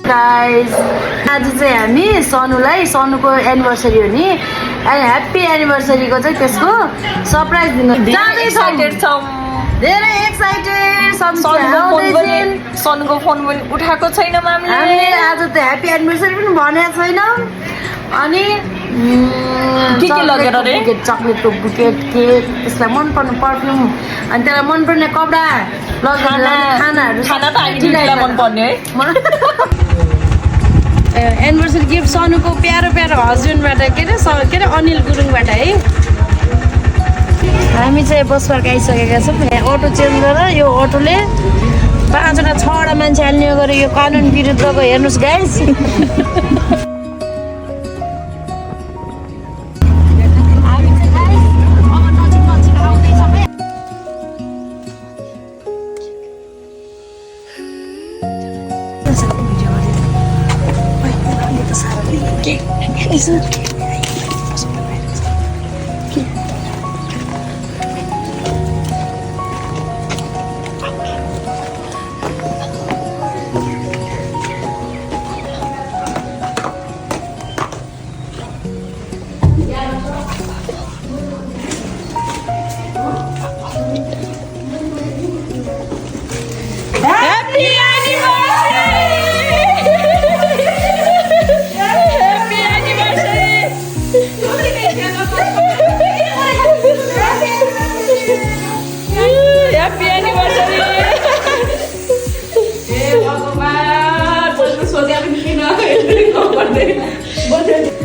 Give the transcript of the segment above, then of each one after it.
Guys आज चाहिँ हामी सनुको एनिभर्सरी हो नि अनि ह्याप्पी एनिभर्सरीको चाहिँ त्यसको सरप्राइज दिन एक्साइटेड छौं धेरै एक्साइटेड सनुको फोन पनि उठाएको छैन हामीले आज त ह्याप्पी एनिभर्सरी पनि भनेको छैनौँ अनि के लगेर रे चकलेटको बुकेट केक त्यसलाई मनपर्ने पर्फ्युम अनि त्यसलाई मनपर्ने कपडा खानाहरू खाना त हामीलाई मनपर्ने है एनिभर्सरी गिफ्ट सनुको प्यारो हस्बेन्डबाट के अरे अनिल गुरुङबाट है हामी चाहिँ बस पार्क आइसकेका छौँ अटो चेन्ज गरेर यो अटोले 5वटा 6वटा मान्छे हाल्ने गरे यो कानुन विरुद्धको हेर्नुहोस् गाइस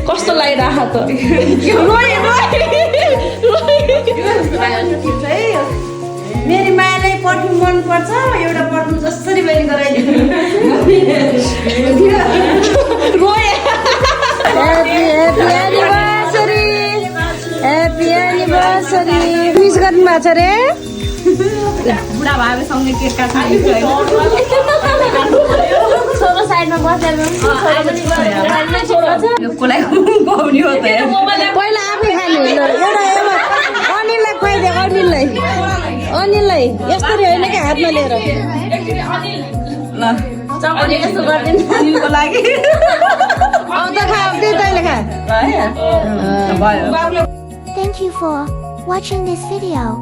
कस्तो लागिरहेको त मेरी मायालाई पर्फ्युम मनपर्छ एउटा पर्फ्युम जसरी मैले गराइदिनु ह्याप्पी एनिभर्सरी विश गर्नु भएको छ रे बुढा भाइसँगै केक काट्नु छोरो साइडमा बसेर पहिला आफै खाने एउटा अनिललाई खुवाइदियो अनिललाई यस्तरी होइन कि हातमा लिएर चपाती यस्तो गरिदिनु लागि आउँदा खा त्यही तैँले खा Thank you for watching this video.